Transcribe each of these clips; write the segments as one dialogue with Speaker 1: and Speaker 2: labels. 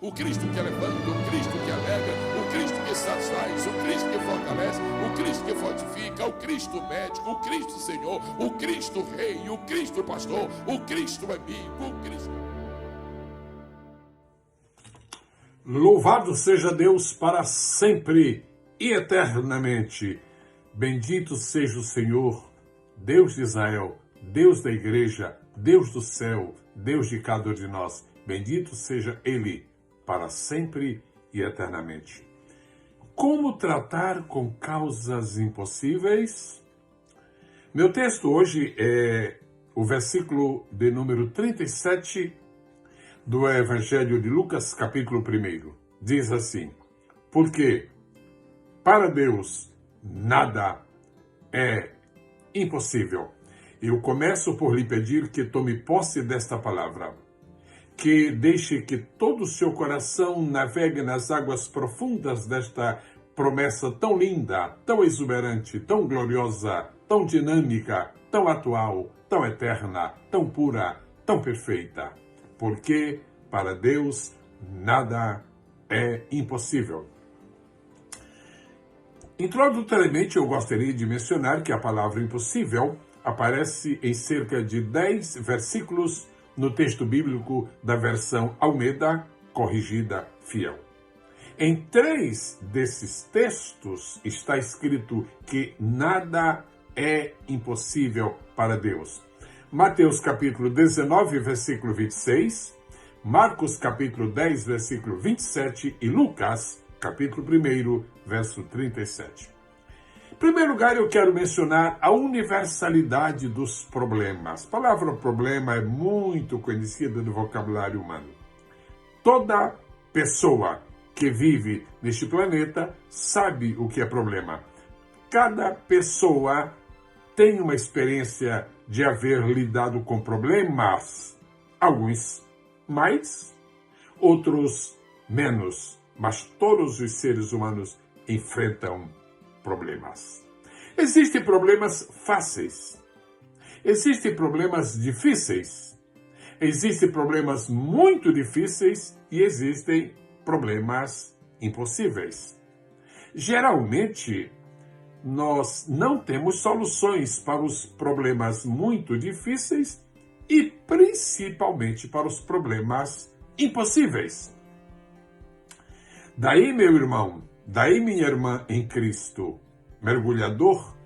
Speaker 1: O Cristo que levanta, o Cristo que alegra, o Cristo que satisfaz, o Cristo que fortalece, o Cristo que fortifica, o Cristo médico, o Cristo Senhor, o Cristo Rei, o Cristo Pastor, o Cristo amigo, o Cristo...
Speaker 2: Louvado seja Deus para sempre e eternamente. Bendito seja o Senhor, Deus de Israel, Deus da igreja, Deus do céu, Deus de cada um de nós. Bendito seja Ele para sempre e eternamente. Como tratar com causas impossíveis? Meu texto hoje é o versículo de número 37 do Evangelho de Lucas, capítulo 1. Diz assim: porque para Deus nada é impossível. Eu começo por lhe pedir que tome posse desta palavra, que deixe que todo o seu coração navegue nas águas profundas desta promessa tão linda, tão exuberante, tão gloriosa, tão dinâmica, tão atual, tão eterna, tão pura, tão perfeita. Porque para Deus nada é impossível. Introdutoriamente, eu gostaria de mencionar que a palavra impossível aparece em cerca de 10 versículos no texto bíblico da versão Almeida Corrigida Fiel. Em 3 desses textos está escrito que nada é impossível para Deus. Mateus capítulo 19, versículo 26, Marcos capítulo 10, versículo 27 e Lucas capítulo 1, verso 37. Em primeiro lugar, eu quero mencionar a universalidade dos problemas. A palavra problema é muito conhecida no vocabulário humano. Toda pessoa que vive neste planeta sabe o que é problema. Cada pessoa tem uma experiência de haver lidado com problemas. Alguns mais, outros menos. Mas todos os seres humanos enfrentam problemas. Existem problemas fáceis. Existem problemas difíceis. Existem problemas muito difíceis e existem problemas impossíveis. Geralmente, nós não temos soluções para os problemas muito difíceis e principalmente para os problemas impossíveis. Daí, meu irmão, daí, minha irmã em Cristo, mergulhador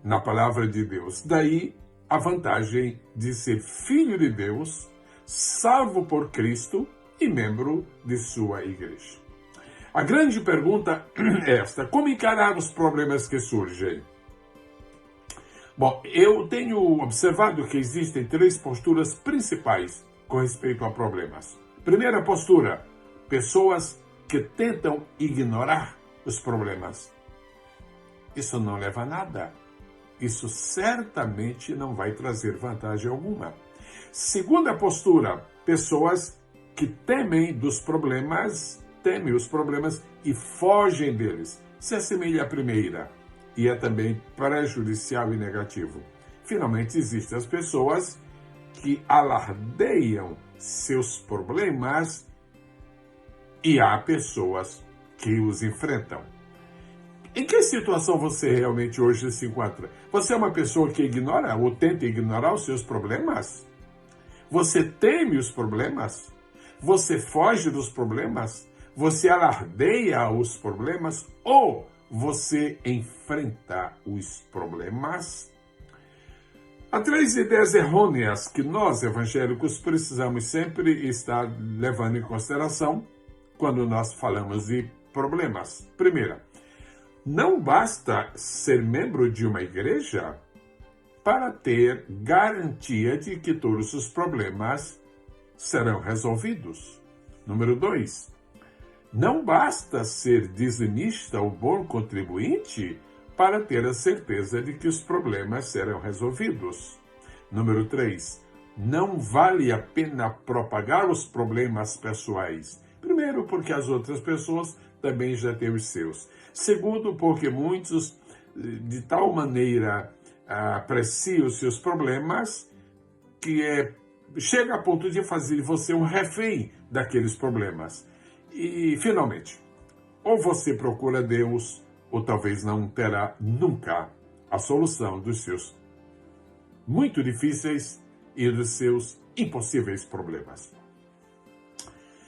Speaker 2: na palavra de Deus, daí a vantagem de ser filho de Deus, salvo por Cristo e membro de sua igreja. A grande pergunta é esta: como encarar os problemas que surgem? Bom, eu tenho observado que existem 3 posturas principais com respeito a problemas. Primeira postura: pessoas que tentam ignorar os problemas. Isso não leva a nada. Isso certamente não vai trazer vantagem alguma. Segunda postura: pessoas que temem os problemas e fogem deles. Se assemelha à primeira e é também prejudicial e negativo. Finalmente, existem as pessoas que alardeiam seus problemas e há pessoas que os enfrentam. Em que situação você realmente hoje se encontra? Você é uma pessoa que ignora ou tenta ignorar os seus problemas? Você teme os problemas? Você foge dos problemas? Você alardeia os problemas? Ou você enfrenta os problemas? Há 3 ideias errôneas que nós, evangélicos, precisamos sempre estar levando em consideração quando nós falamos de problemas. Primeira: não basta ser membro de uma igreja para ter garantia de que todos os problemas serão resolvidos. Número 2: não basta ser dizimista ou bom contribuinte para ter a certeza de que os problemas serão resolvidos. Número 3: não vale a pena propagar os problemas pessoais. Primeiro, porque as outras pessoas também já têm os seus. Segundo, porque muitos, de tal maneira, apreciam os seus problemas que chega a ponto de fazer você um refém daqueles problemas. E, finalmente, ou você procura Deus, ou talvez não terá nunca a solução dos seus muito difíceis e dos seus impossíveis problemas.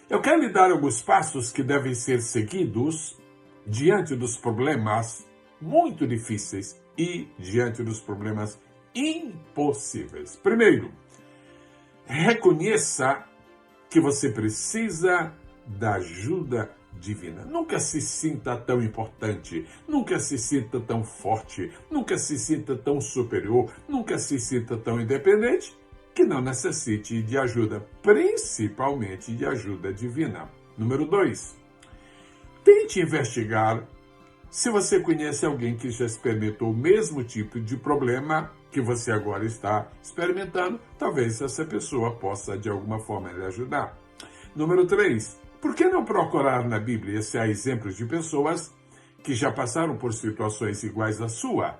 Speaker 2: Eu quero lhe dar alguns passos que devem ser seguidos diante dos problemas muito difíceis e diante dos problemas impossíveis. Primeiro, reconheça que você precisa da ajuda divina. Nunca se sinta tão importante, nunca se sinta tão forte, nunca se sinta tão superior, nunca se sinta tão independente que não necessite de ajuda, principalmente de ajuda divina. Número 2, tente investigar se você conhece alguém que já experimentou o mesmo tipo de problema que você agora está experimentando. Talvez essa pessoa possa de alguma forma lhe ajudar. Número 3, por que não procurar na Bíblia se há exemplos de pessoas que já passaram por situações iguais à sua,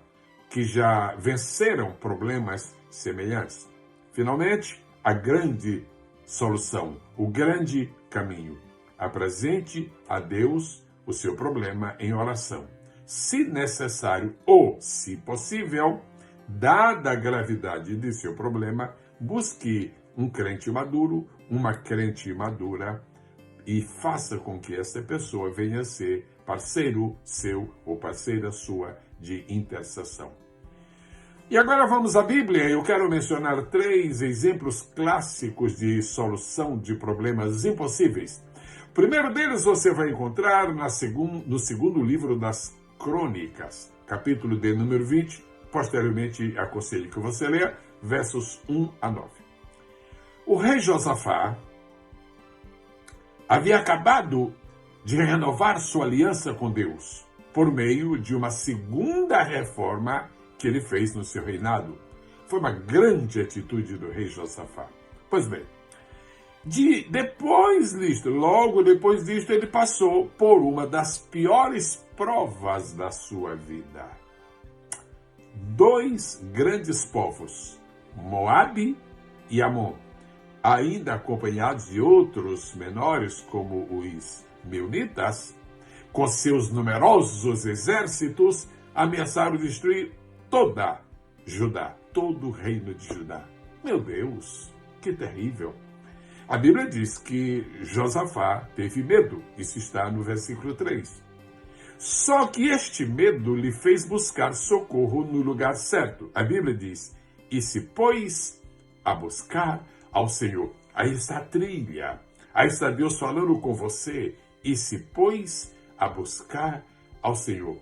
Speaker 2: que já venceram problemas semelhantes? Finalmente, a grande solução, o grande caminho. Apresente a Deus o seu problema em oração. Se necessário ou, se possível, dada a gravidade de seu problema, busque um crente maduro, uma crente madura, e faça com que essa pessoa venha a ser parceiro seu ou parceira sua de intercessão. E agora vamos à Bíblia. Eu quero mencionar 3 exemplos clássicos de solução de problemas impossíveis. O primeiro deles você vai encontrar no segundo livro das Crônicas, capítulo de número 20. Posteriormente, aconselho que você leia, versos 1 a 9. O rei Josafá havia acabado de renovar sua aliança com Deus por meio de uma segunda reforma que ele fez no seu reinado. Foi uma grande atitude do rei Josafá. Pois bem, logo depois disto, ele passou por uma das piores provas da sua vida. 2 grandes povos, Moabe e Amon, ainda acompanhados de outros menores como os Meunitas, com seus numerosos exércitos, ameaçaram destruir toda Judá, todo o reino de Judá. Meu Deus, que terrível! A Bíblia diz que Josafá teve medo, isso está no versículo 3. Só que este medo lhe fez buscar socorro no lugar certo. A Bíblia diz, e se pôs a buscar ao Senhor. Aí está a trilha, aí está Deus falando com você, e se pôs a buscar ao Senhor.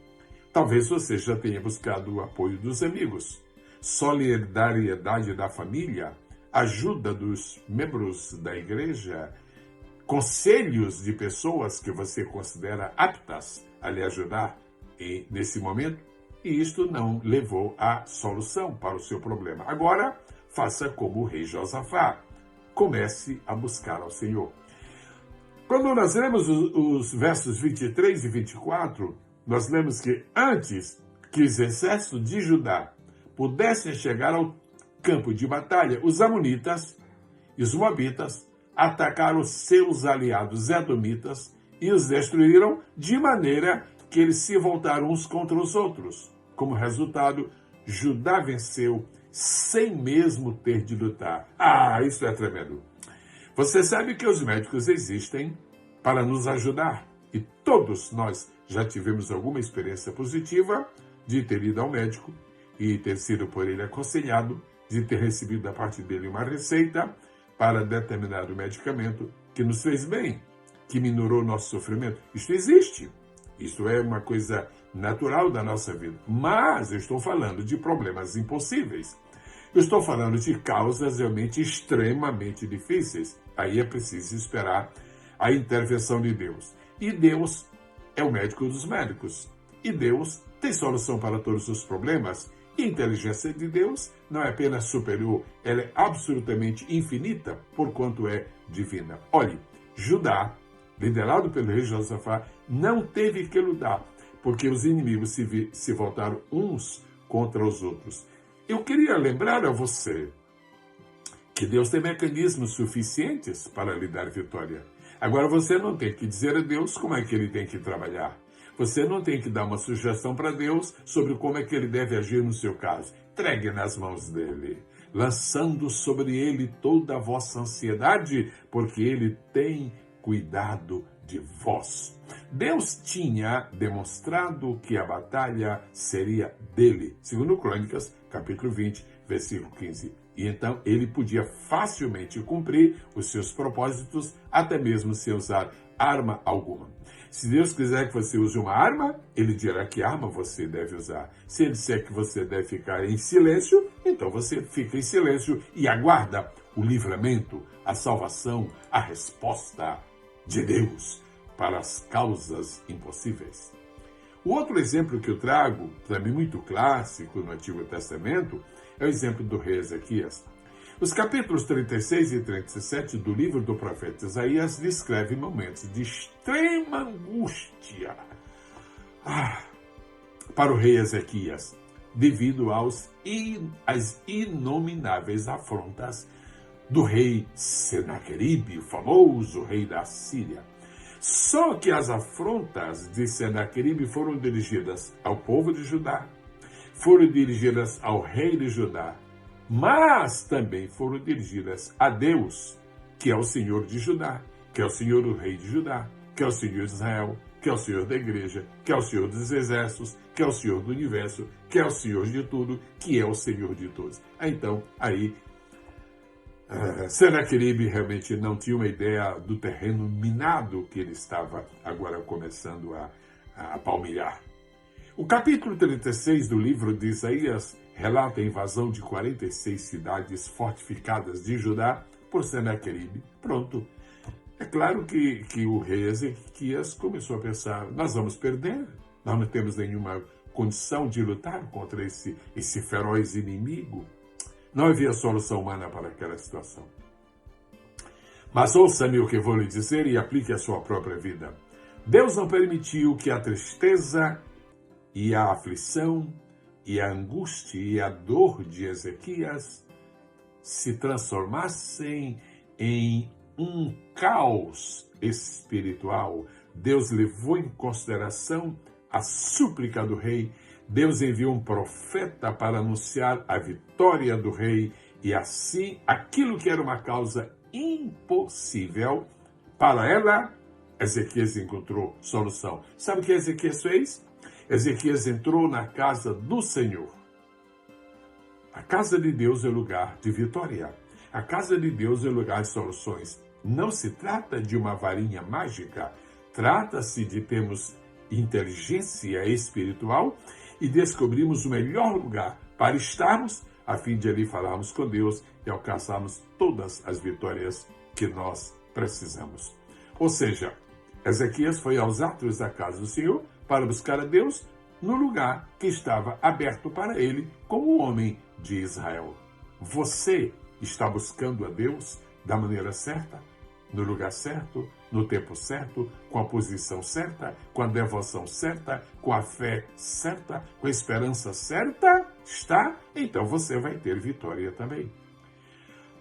Speaker 2: Talvez você já tenha buscado o apoio dos amigos, solidariedade da família, ajuda dos membros da igreja, conselhos de pessoas que você considera aptas a lhe ajudar nesse momento, e isto não levou à solução para o seu problema. Agora, faça como o rei Josafá, comece a buscar ao Senhor. Quando nós lemos os versos 23 e 24, nós lemos que antes que os exércitos de Judá pudessem chegar ao campo de batalha, os amonitas e os moabitas atacaram seus aliados edomitas e os destruíram de maneira que eles se voltaram uns contra os outros. Como resultado, Judá venceu sem mesmo ter de lutar. Ah, isso é tremendo. Você sabe que os médicos existem para nos ajudar. E todos nós já tivemos alguma experiência positiva de ter ido ao médico e ter sido por ele aconselhado, de ter recebido da parte dele uma receita para determinado medicamento que nos fez bem, que minorou nosso sofrimento. Isso existe. Isso é uma coisa natural da nossa vida. Mas eu estou falando de problemas impossíveis. Eu estou falando de causas realmente extremamente difíceis. Aí é preciso esperar a intervenção de Deus. E Deus é o médico dos médicos. E Deus tem solução para todos os problemas. E a inteligência de Deus não é apenas superior, ela é absolutamente infinita, porquanto é divina. Olhe, Judá, liderado pelo rei Josafá, não teve que lutar, porque os inimigos se voltaram uns contra os outros. Eu queria lembrar a você que Deus tem mecanismos suficientes para lhe dar vitória. Agora, você não tem que dizer a Deus como é que ele tem que trabalhar. Você não tem que dar uma sugestão para Deus sobre como é que ele deve agir no seu caso. Entregue nas mãos dele, lançando sobre ele toda a vossa ansiedade, porque ele tem cuidado de vós. Deus tinha demonstrado que a batalha seria dele, segundo Crônicas, capítulo 20, versículo 15. E então ele podia facilmente cumprir os seus propósitos, até mesmo sem usar arma alguma. Se Deus quiser que você use uma arma, ele dirá que arma você deve usar. Se ele disser que você deve ficar em silêncio, então você fica em silêncio e aguarda o livramento, a salvação, a resposta de Deus para as causas impossíveis. O outro exemplo que eu trago, também muito clássico no Antigo Testamento, é o exemplo do rei Ezequias. Os capítulos 36 e 37 do livro do profeta Isaías descrevem momentos de extrema angústia para o rei Ezequias, devido às inomináveis afrontas do rei Senaqueribe, o famoso rei da Síria. Só que as afrontas de Senaqueribe foram dirigidas ao povo de Judá, foram dirigidas ao rei de Judá, mas também foram dirigidas a Deus, que é o Senhor de Judá, que é o Senhor do rei de Judá, que é o Senhor de Israel, que é o Senhor da igreja, que é o Senhor dos exércitos, que é o Senhor do universo, que é o Senhor de tudo, que é o Senhor de todos. Então, aí, Senaqueribe realmente não tinha uma ideia do terreno minado que ele estava agora começando a palmilhar. O capítulo 36 do livro de Isaías relata a invasão de 46 cidades fortificadas de Judá por Senaqueribe. Pronto. É claro que o rei Ezequias começou a pensar, nós vamos perder, nós não temos nenhuma condição de lutar contra esse feroz inimigo. Não havia solução humana para aquela situação. Mas ouça-me o que vou lhe dizer e aplique a sua própria vida. Deus não permitiu que a tristeza e a aflição e a angústia e a dor de Ezequias se transformassem em um caos espiritual. Deus levou em consideração a súplica do rei. Deus enviou um profeta para anunciar a vitória do rei e assim aquilo que era uma causa impossível para ela, Ezequias encontrou solução. Sabe o que Ezequias fez? Ezequias entrou na casa do Senhor. A casa de Deus é lugar de vitória. A casa de Deus é lugar de soluções. Não se trata de uma varinha mágica. Trata-se de termos inteligência espiritual e descobrimos o melhor lugar para estarmos, a fim de ali falarmos com Deus e alcançarmos todas as vitórias que nós precisamos. Ou seja, Ezequias foi aos átrios da casa do Senhor para buscar a Deus no lugar que estava aberto para ele como homem de Israel. Você está buscando a Deus da maneira certa, no lugar certo, no tempo certo, com a posição certa, com a devoção certa, com a fé certa, com a esperança certa? Está? Então você vai ter vitória também.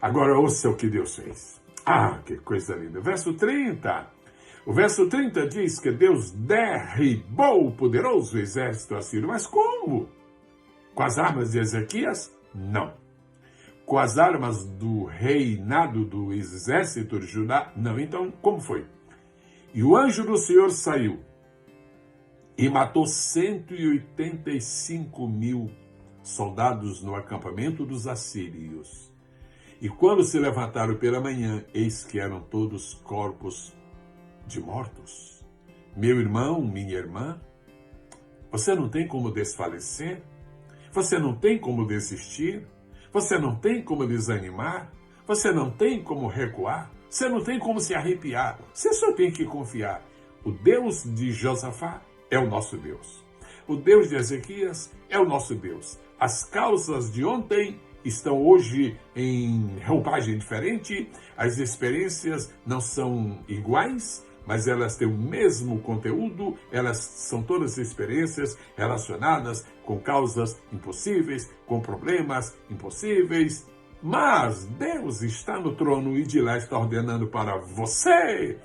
Speaker 2: Agora ouça o que Deus fez. Ah, que coisa linda. Verso 30. O verso 30 diz que Deus derribou o poderoso exército assírio. Mas como? Com as armas de Ezequias? Não. Com as armas do reinado do exército de Judá? Não. Então, como foi? E o anjo do Senhor saiu e matou 185.000 soldados no acampamento dos assírios. E quando se levantaram pela manhã, eis que eram todos corpos de mortos. Meu irmão, minha irmã, você não tem como desfalecer? Você não tem como desistir? Você não tem como desanimar? Você não tem como recuar? Você não tem como se arrepiar? Você só tem que confiar. O Deus de Josafá é o nosso Deus. O Deus de Ezequias é o nosso Deus. As causas de ontem estão hoje em roupagem diferente. As experiências não são iguais, mas elas têm o mesmo conteúdo, elas são todas experiências relacionadas com causas impossíveis, com problemas impossíveis. Mas Deus está no trono e de lá está ordenando para você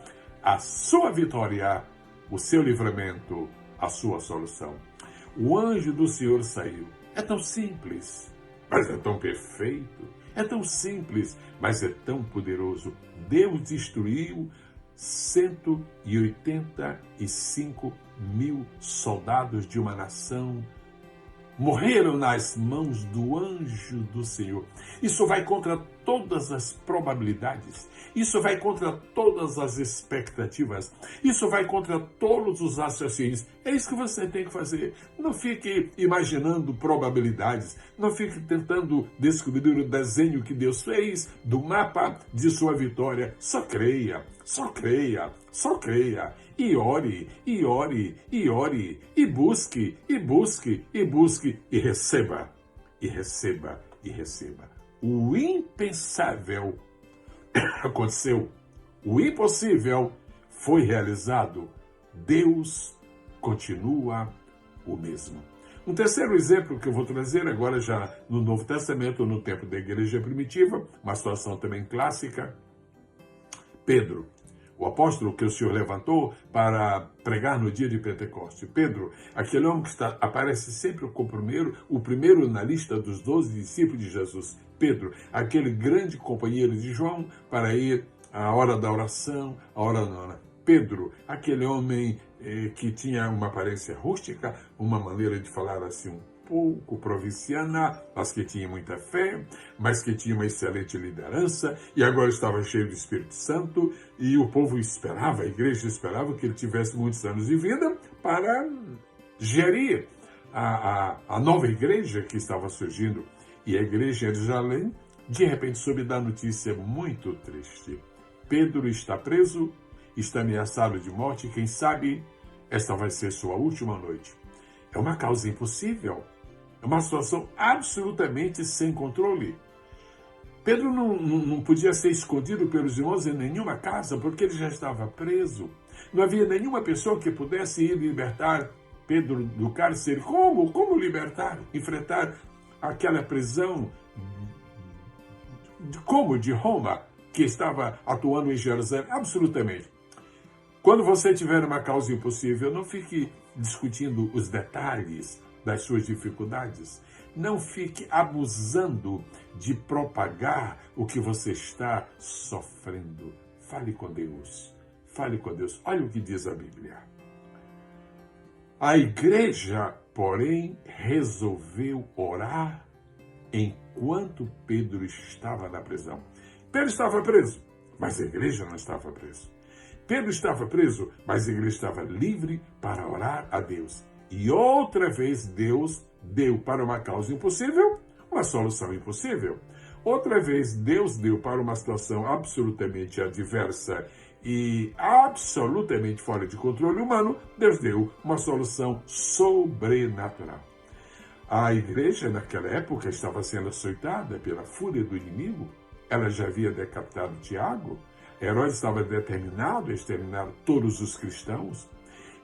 Speaker 2: a sua vitória, o seu livramento, a sua solução. O anjo do Senhor saiu. É tão simples, mas é tão perfeito. É tão simples, mas é tão poderoso. Deus destruiu 185 mil soldados de uma nação. Morreram nas mãos do anjo do Senhor. Isso vai contra todas as probabilidades. Isso vai contra todas as expectativas. Isso vai contra todos os raciocínios. É isso que você tem que fazer. Não fique imaginando probabilidades. Não fique tentando descobrir o desenho que Deus fez do mapa de sua vitória. Só creia, só creia, só creia. E ore, e ore, e ore, e busque, e busque, e busque, e receba, e receba, e receba. O impensável aconteceu, o impossível foi realizado. Deus continua o mesmo. Um terceiro exemplo que eu vou trazer agora já no Novo Testamento, no tempo da igreja primitiva, uma situação também clássica. Pedro, o apóstolo que o Senhor levantou para pregar no dia de Pentecostes. Pedro, aquele homem que aparece sempre o primeiro na lista dos 12 discípulos de Jesus. Pedro, aquele grande companheiro de João para ir à hora da oração, à hora nona. Pedro, aquele homem que tinha uma aparência rústica, uma maneira de falar assim um pouco provinciana, mas que tinha muita fé, mas que tinha uma excelente liderança, e agora estava cheio do Espírito Santo, e o povo esperava, a igreja esperava que ele tivesse muitos anos de vida para gerir a nova igreja que estava surgindo. E a igreja em Jerusalém, de repente, soube da notícia muito triste. Pedro está preso, está ameaçado de morte, quem sabe esta vai ser sua última noite. É uma causa impossível. É uma situação absolutamente sem controle. Pedro não podia ser escondido pelos irmãos em nenhuma casa, porque ele já estava preso. Não havia nenhuma pessoa que pudesse ir libertar Pedro do cárcere. Como libertar? Enfrentar aquela prisão de Roma, que estava atuando em Jerusalém? Absolutamente. Quando você tiver uma causa impossível, não fique discutindo os detalhes das suas dificuldades. Não fique abusando de propagar o que você está sofrendo. Fale com Deus. Fale com Deus. Olha o que diz a Bíblia. A igreja, porém, resolveu orar enquanto Pedro estava na prisão. Pedro estava preso, mas a igreja não estava presa. Pedro estava preso, mas a igreja estava livre para orar a Deus. E outra vez Deus deu para uma causa impossível uma solução impossível. Outra vez Deus deu para uma situação absolutamente adversa e absolutamente fora de controle humano, Deus deu uma solução sobrenatural. A igreja naquela época estava sendo açoitada pela fúria do inimigo. Ela já havia decapitado Tiago. Herodes estava determinado a exterminar todos os cristãos.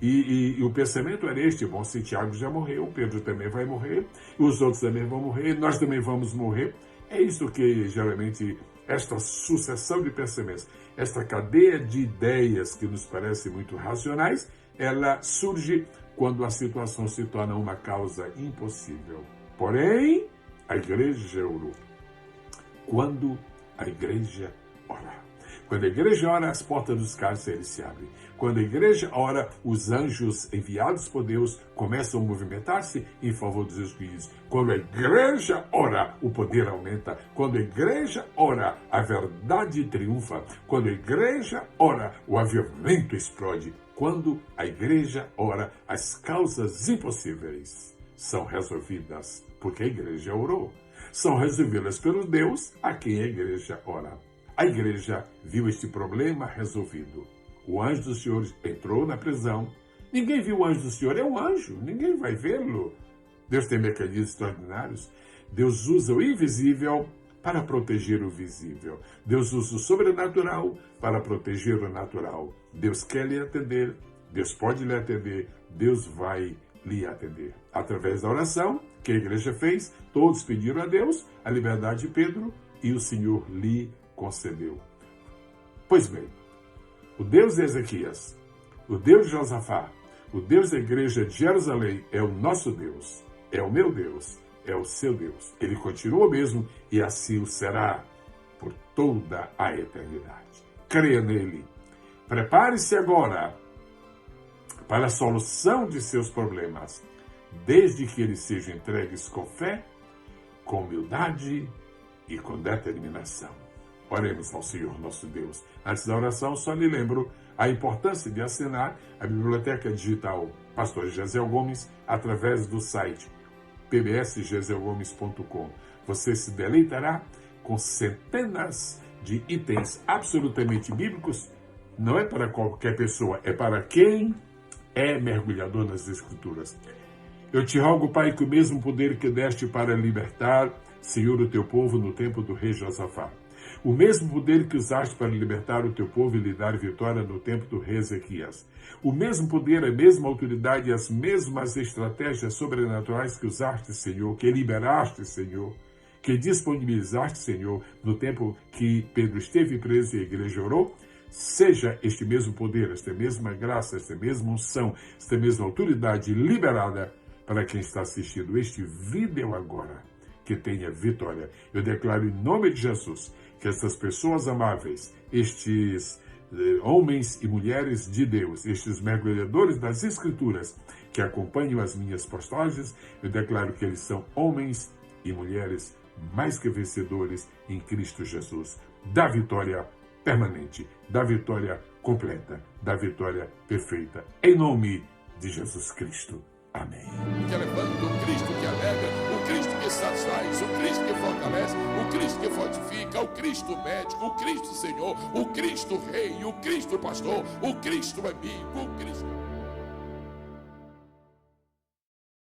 Speaker 2: E o pensamento era este: bom, se Tiago já morreu, Pedro também vai morrer, os outros também vão morrer, nós também vamos morrer. É isso que, geralmente, esta sucessão de pensamentos, esta cadeia de ideias que nos parecem muito racionais, ela surge quando a situação se torna uma causa impossível. Porém, a igreja orou. Quando a igreja ora. Quando a igreja ora, as portas dos cárceres se abrem. Quando a igreja ora, os anjos enviados por Deus começam a movimentar-se em favor dos excluídos. Quando a igreja ora, o poder aumenta. Quando a igreja ora, a verdade triunfa. Quando a igreja ora, o avivamento explode. Quando a igreja ora, as causas impossíveis são resolvidas, porque a igreja orou. São resolvidas pelo Deus a quem a igreja ora. A igreja viu este problema resolvido. O anjo do Senhor entrou na prisão. Ninguém viu o anjo do Senhor, é um anjo, ninguém vai vê-lo. Deus tem mecanismos extraordinários. Deus usa o invisível para proteger o visível. Deus usa o sobrenatural para proteger o natural. Deus quer lhe atender, Deus pode lhe atender, Deus vai lhe atender. Através da oração que a igreja fez, todos pediram a Deus a liberdade de Pedro e o Senhor lhe concedeu. Pois bem, O Deus de Ezequias, o Deus de Josafá, o Deus da igreja de Jerusalém é o nosso Deus, é o meu Deus, é o seu Deus. Ele continua o mesmo e assim o será por toda a eternidade. Creia nele. Prepare-se agora para a solução de seus problemas, desde que eles sejam entregues com fé, com humildade e com determinação. Oremos ao Senhor nosso Deus. Antes da oração, só lhe lembro a importância de assinar a Biblioteca Digital Pastor Gesiel Gomes através do site pbsgesielgomes.com. Você se deleitará com centenas de itens absolutamente bíblicos. Não é para qualquer pessoa, é para quem é mergulhador nas Escrituras. Eu te rogo, Pai, que o mesmo poder que deste para libertar, Senhor, o teu povo no tempo do rei Josafá, o mesmo poder que usaste para libertar o teu povo e lhe dar vitória no tempo do rei Ezequias, o mesmo poder, a mesma autoridade e as mesmas estratégias sobrenaturais que usaste, Senhor, que liberaste, Senhor, que disponibilizaste, Senhor, no tempo que Pedro esteve preso e a igreja orou, seja este mesmo poder, esta mesma graça, esta mesma unção, esta mesma autoridade liberada para quem está assistindo este vídeo agora, que tenha vitória. Eu declaro em nome de Jesus que essas pessoas amáveis, estes homens e mulheres de Deus, estes mergulhadores das Escrituras que acompanham as minhas postagens, eu declaro que eles são homens e mulheres mais que vencedores em Cristo Jesus. Da vitória permanente, da vitória completa, da vitória perfeita. Em nome de Jesus Cristo. Amém.
Speaker 1: Que levanta, o Cristo que alega, o Cristo que satisfaz, o Cristo que fortalece, o Cristo que fortifica, o Cristo médico, o Cristo Senhor, o Cristo Rei, o Cristo Pastor, o Cristo Amigo, o Cristo...